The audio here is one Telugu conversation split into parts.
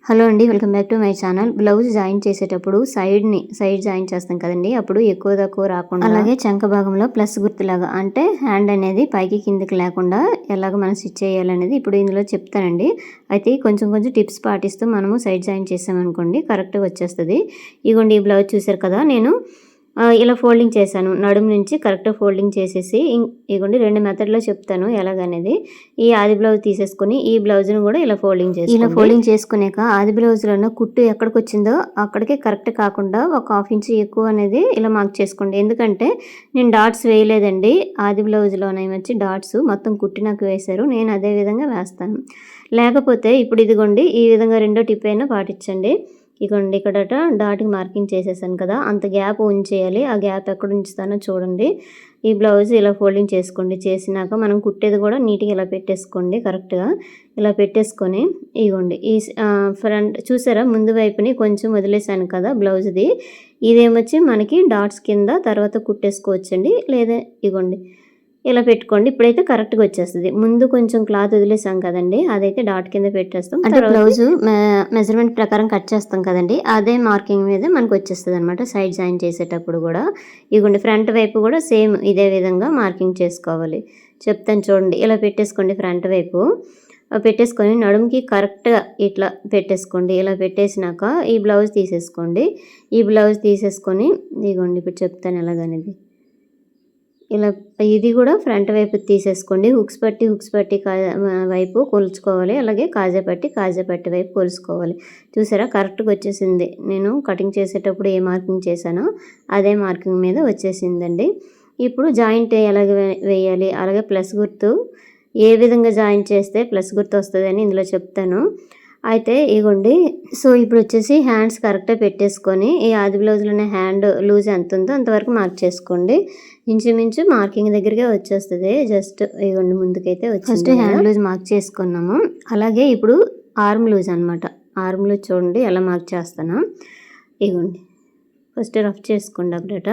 హలో అండి, welcome back to my channel. Blouse join చేసేటప్పుడు సైడ్ జాయిన్ చేస్తాం కదండి, అప్పుడు ఎక్కువ తక్కువ రాకుండా అలాగే చంక భాగంలో ప్లస్ గుర్తులాగా అంటే హ్యాండ్ అనేది పైకి కిందకి లేకుండా ఎలాగ మనం స్టిచ్ చేయాలనేది ఇప్పుడు ఇందులో చెప్తానండి. అయితే కొంచెం టిప్స్ పాటిస్తూ మనము సైడ్ జాయిన్ చేసామనుకోండి కరెక్ట్గా వచ్చేస్తుంది. ఇగోండి ఈ బ్లౌజ్ చూసారు కదా, నేను ఇలా ఫోల్డింగ్ చేశాను. నడుము నుంచి కరెక్ట్గా ఫోల్డింగ్ చేసేసి ఇగోండి 2 మెథడ్లో చెప్తాను ఎలాగనేది. ఈ ఆది బ్లౌజ్ తీసేసుకొని ఈ బ్లౌజ్ను కూడా ఇలా ఫోల్డింగ్ చేసుకున్నాక ఆది బ్లౌజ్లో కుట్టు ఎక్కడికి వచ్చిందో అక్కడికి కరెక్ట్ కాకుండా ఒక 1/2 ఇంచ్ ఎక్కువ అనేది ఇలా మార్క్ చేసుకోండి. ఎందుకంటే నేను డాట్స్ వేయలేదండి, ఆది బ్లౌజ్లోనేమొచ్చి డాట్స్ మొత్తం కుట్టి నాకు వేశారు. నేను అదే విధంగా వేస్తాను. లేకపోతే ఇప్పుడు ఇదిగోండి ఈ విధంగా రెండో టిప్ అయినా పాటించండి. ఇగోండి ఇక్కడట డాట్కి మార్కింగ్ చేసేసాను కదా, అంత గ్యాప్ ఉంచేయాలి. ఆ గ్యాప్ ఎక్కడ ఉంచుతానో చూడండి. ఈ బ్లౌజ్ ఇలా ఫోల్డింగ్ చేసుకోండి. చేసినాక మనం కుట్టేది కూడా నీట్గా ఇలా పెట్టేసుకోండి. కరెక్ట్గా ఇలా పెట్టేసుకొని ఇగోండి ఈ ఫ్రంట్ చూసారా, ముందు వైపుని కొంచెం వదిలేసాను కదా బ్లౌజ్ది. ఇదేమొచ్చి మనకి డాట్స్ కింద తర్వాత కుట్టేసుకోవచ్చండి. లేదా ఇగోండి ఇలా పెట్టుకోండి. ఇప్పుడైతే కరెక్ట్గా వచ్చేస్తుంది. ముందు కొంచెం క్లాత్ వదిలేసాం కదండి, అదైతే డాట్ కింద పెట్టేస్తాం. అంటే బ్లౌజ్ మెజర్మెంట్ ప్రకారం కట్ చేస్తాం కదండి, అదే మార్కింగ్ మీద మనకు వచ్చేస్తుంది అనమాట సైడ్ జాయిన్ చేసేటప్పుడు కూడా. ఇగోండి ఫ్రంట్ వైపు కూడా సేమ్ ఇదే విధంగా మార్కింగ్ చేసుకోవాలి. చెప్తాను చూడండి. ఇలా పెట్టేసుకోండి ఫ్రంట్ వైపు. పెట్టేసుకొని నడుముకి కరెక్ట్గా ఇట్లా పెట్టేసుకోండి. ఇలా పెట్టేసినాక ఈ బ్లౌజ్ తీసేసుకోండి. ఈ బ్లౌజ్ తీసేసుకొని ఇగోండి ఇప్పుడు చెప్తాను ఎలాగనేది. ఇలా ఇది కూడా ఫ్రంట్ వైపు తీసేసుకోండి. హుక్స్ పట్టి వైపు కొలుచుకోవాలి. అలాగే కాజా పట్టి వైపు కొలుచుకోవాలి. చూసారా, కరెక్ట్గా వచ్చేసింది. నేను కటింగ్ చేసేటప్పుడు ఏ మార్కింగ్ చేశానో అదే మార్కింగ్ మీద వచ్చేసిందండి. ఇప్పుడు జాయింట్ ఎలాగ వేయాలి, అలాగే ప్లస్ గుర్తు ఏ విధంగా జాయిన్ చేస్తే ప్లస్ గుర్తు వస్తుంది అని ఇందులో చెప్తాను. అయితే ఇగోండి, సో ఇప్పుడు వచ్చేసి హ్యాండ్స్ కరెక్ట్గా పెట్టేసుకొని ఈ ఆది బ్లౌజ్లోనే హ్యాండ్ లూజ్ ఎంత ఉందో అంతవరకు మార్క్ చేసుకోండి. ఇంచుమించు మార్కింగ్ దగ్గరగా వచ్చేస్తుంది. జస్ట్ ఇగోండి ముందుకైతే వచ్చింది. ఫస్ట్ హ్యాండ్ లూజ్ మార్క్ చేసుకున్నాము. అలాగే ఇప్పుడు ఆర్మ్ లూజ్ అనమాట. ఆర్మ్ లూజ్ చూడండి ఎలా మార్క్ చేస్తాను. ఇగోండి ఫస్ట్ రఫ్ చేసుకోండి అక్కడట.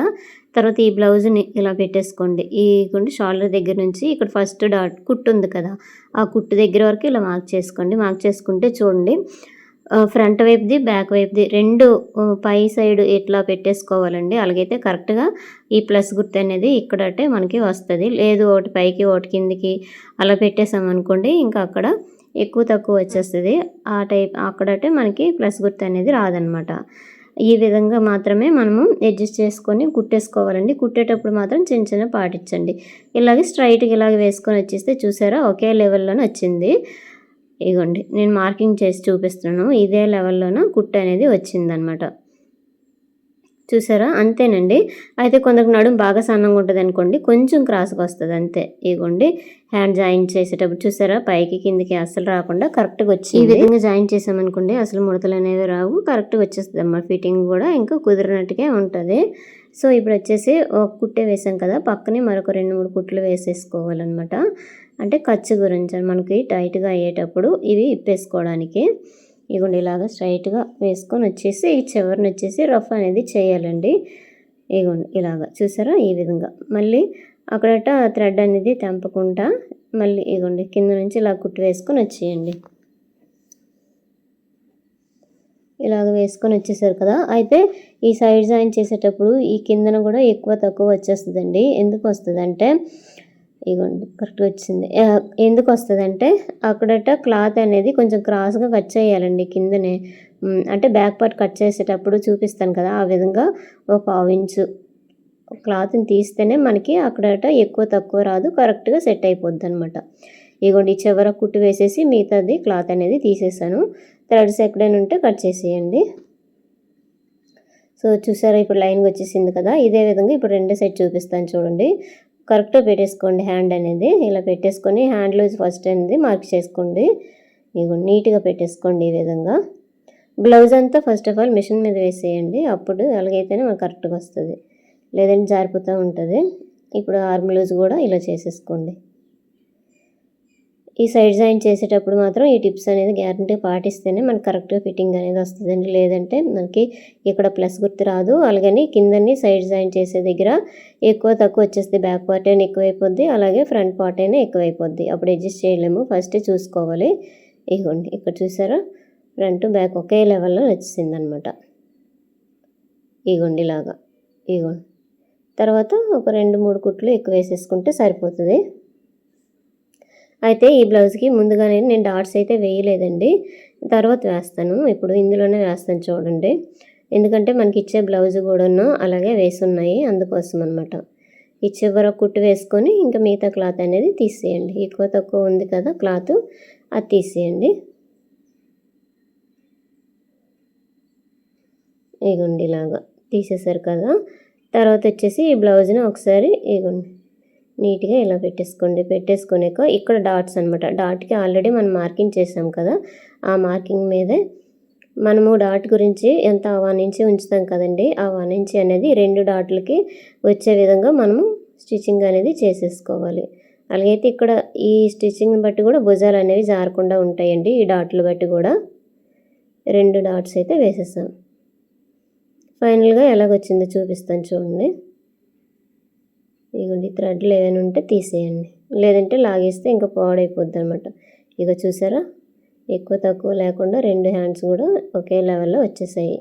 తర్వాత ఈ బ్లౌజ్ని ఇలా పెట్టేసుకోండి. ఇగోండి షోల్డర్ దగ్గర నుంచి ఇక్కడ ఫస్ట్ డాట్ కుట్టు ఉంది కదా, ఆ కుట్టు దగ్గర వరకు ఇలా మార్క్ చేసుకోండి. మార్క్ చేసుకుంటే చూడండి ఫ్రంట్ వైపుది బ్యాక్ వైపుది రెండు పై సైడ్ ఇట్లా పెట్టేసుకోవాలండి. అలాగైతే కరెక్ట్గా ఈ ప్లస్ గుర్తు అనేది ఇక్కడటే మనకి వస్తుంది. లేదు ఒకటి పైకి ఒకటి కిందికి అలా పెట్టేసామనుకోండి ఇంకా అక్కడ ఎక్కువ తక్కువ వచ్చేస్తుంది. ఆ టైప్ అక్కడటే మనకి ప్లస్ గుర్తు అనేది రాదనమాట. ఈ విధంగా మాత్రమే మనము అడ్జస్ట్ చేసుకొని కుట్టేసుకోవాలండి. కుట్టేటప్పుడు మాత్రం చిన్న పాటించండి. ఇలాగే స్ట్రైట్గా ఇలాగ వేసుకొని వచ్చేస్తే చూసారా ఒకే లెవెల్లోనే వచ్చింది. ఇగోండి నేను మార్కింగ్ చేసి చూపిస్తున్నాను. ఇదే లెవెల్లోన కుట్టు అనేది వచ్చిందనమాట. చూసారా, అంతేనండి. అయితే కొందరికి నడుము బాగా సన్నంగా ఉంటుంది అనుకోండి, కొంచెం క్రాస్గా వస్తుంది అంతే. ఇగోండి హ్యాండ్ జాయిన్ చేసేటప్పుడు చూసారా పైకి కిందికి అసలు రాకుండా కరెక్ట్గా వచ్చి ఈ విధంగా జాయిన్ చేసామనుకోండి అసలు ముడతలు అనేవి రావు. కరెక్ట్గా వచ్చేస్తుంది అన్నమాట. ఫిట్టింగ్ కూడా ఇంకా కుదిరినట్టుగా ఉంటుంది. సో ఇప్పుడు వచ్చేసి ఒక కుట్టే వేసాం కదా, పక్కనే మరొక 2-3 కుట్లు వేసేసుకోవాలన్నమాట. అంటే ఖర్చు గురించి మనకి టైట్గా అయ్యేటప్పుడు ఇవి ఇప్పేసుకోవడానికి. ఇగోండి ఇలాగా స్ట్రైట్గా వేసుకొని వచ్చేసి ఈ చివరిని వచ్చేసి రఫ్ అనేది చేయాలండి. ఇగోండి ఇలాగా చూసారా ఈ విధంగా. మళ్ళీ అక్కడట థ్రెడ్ అనేది తెంపకుండా మళ్ళీ ఇగోండి కింద నుంచి ఇలా కుట్టు వేసుకొని వచ్చేయండి. ఇలాగ వేసుకొని వచ్చేసారు కదా. అయితే ఈ సైడ్ జాయిన్ చేసేటప్పుడు ఈ కిందన కూడా ఎక్కువ తక్కువ వచ్చేస్తుందండి. ఎందుకు వస్తుందంటే ఇగోండి కరెక్ట్గా వచ్చింది. ఎందుకు వస్తుందంటే అక్కడట క్లాత్ అనేది కొంచెం క్రాస్గా కట్ చేయాలండి కిందనే. అంటే బ్యాక్ పార్ట్ కట్ చేసేటప్పుడు చూపిస్తాను కదా, ఆ విధంగా ఒక 1/2 ఇంచు క్లాత్ని తీస్తేనే మనకి అక్కడట ఎక్కువ తక్కువ రాదు, కరెక్ట్గా సెట్ అయిపోద్ది అనమాట. ఇగోండి చివర కుట్టు వేసేసి మిగతాది క్లాత్ అనేది తీసేసాను. థ్రెడ్స్ ఎక్కడైనా ఉంటే కట్ చేసేయండి. సో చూసారా ఇప్పుడు లైన్గా వచ్చేసింది కదా. ఇదే విధంగా ఇప్పుడు రెండో సైడ్ చూపిస్తాను చూడండి. కరెక్ట్గా పెట్టేసుకోండి హ్యాండ్ అనేది. ఇలా పెట్టేసుకొని హ్యాండ్ లూజ్ ఫస్ట్ అనేది మార్క్ చేసుకోండి. ఇగో నీట్గా పెట్టేసుకోండి ఈ విధంగా. బ్లౌజ్ అంతా ఫస్ట్ ఆఫ్ ఆల్ మిషన్ మీద వేసేయండి. అప్పుడు అలాగైతేనే మనకు కరెక్ట్గా వస్తుంది, లేదంటే జారిపోతూ ఉంటుంది. ఇప్పుడు ఆర్మ్ లూజ్ కూడా ఇలా చేసేసుకోండి. ఈ సైడ్ జాయిన్ చేసేటప్పుడు మాత్రం ఈ టిప్స్ అనేది గ్యారంటీ పాటిస్తేనే మనకు కరెక్ట్గా ఫిట్టింగ్ అనేది వస్తుందండి. లేదంటే మనకి ఇక్కడ ప్లస్ గుర్తు రాదు. అలాగని కిందని సైడ్ జాయిన్ చేసే దగ్గర ఎక్కువ తక్కువ వచ్చేస్తుంది. బ్యాక్ పార్ట్ అయినా ఎక్కువైపోద్ది, అలాగే ఫ్రంట్ పార్ట్ అయినా ఎక్కువైపోద్ది. అప్పుడు అడ్జస్ట్ చేయలేము. ఫస్ట్ చూసుకోవాలి. ఇగోండి ఇక్కడ చూసారా ఫ్రంట్ బ్యాక్ ఒకే లెవెల్లో వచ్చేసింది అనమాట. ఇగోండి ఇలాగా, ఇగోండి. తర్వాత ఒక 2-3 కుట్లు ఎక్కువ వేసేసుకుంటే సరిపోతుంది. అయితే ఈ బ్లౌజ్కి ముందుగానే నేను డాట్స్ అయితే వేయలేదండి, తర్వాత వేస్తాను. ఇప్పుడు ఇందులోనే వేస్తాను చూడండి, ఎందుకంటే మనకి ఇచ్చే బ్లౌజ్ కూడాను అలాగే వేసున్నాయి, అందుకోసం అనమాట. ఈ చివర కుట్టు వేసుకొని ఇంకా మిగతా క్లాత్ అనేది తీసేయండి. ఎక్కువ తక్కువ ఉంది కదా క్లాత్, అది తీసేయండి. ఇగోండి ఇలాగా తీసేసారు కదా. తర్వాత వచ్చేసి ఈ బ్లౌజ్ని ఒకసారి ఇగోండి నీట్గా ఇలా పెట్టేసుకునేక ఇక్కడ డాట్స్ అనమాట. డాట్కి ఆల్రెడీ మనం మార్కింగ్ చేసాం కదా, ఆ మార్కింగ్ మీదే మనము డాట్ గురించి ఎంత 1 ఇంచ్ ఉంచుతాం కదండి, ఆ 1 ఇంచ్ అనేది 2 డాట్లకి వచ్చే విధంగా మనము స్టిచ్చింగ్ అనేది చేసేసుకోవాలి. అలాగైతే ఇక్కడ ఈ స్టిచ్చింగ్ని బట్టి కూడా భుజాలు అనేవి జారకుండా ఉంటాయండి. ఈ డాట్లు బట్టి కూడా 2 డాట్స్ అయితే వేసేసాం. ఫైనల్గా ఎలాగొచ్చిందో చూపిస్తాను చూడండి. ఇగోండి థ్రెడ్లు ఏమైనా ఉంటే తీసేయండి, లేదంటే లాగేస్తే ఇంకా పాడైపోద్ది అనమాట. ఇక చూసారా, ఎక్కువ తక్కువ లేకుండా 2 హ్యాండ్స్ కూడా ఒకే లెవెల్లో వచ్చేసాయి.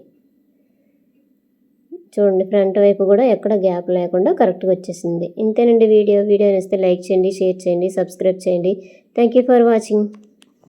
చూడండి ఫ్రంట్ వైపు కూడా ఎక్కడ గ్యాప్ లేకుండా కరెక్ట్గా వచ్చేసింది. ఇంతేనండి వీడియో నచ్చితే లైక్ చేయండి, షేర్ చేయండి, సబ్స్క్రైబ్ చేయండి. Thank you for watching.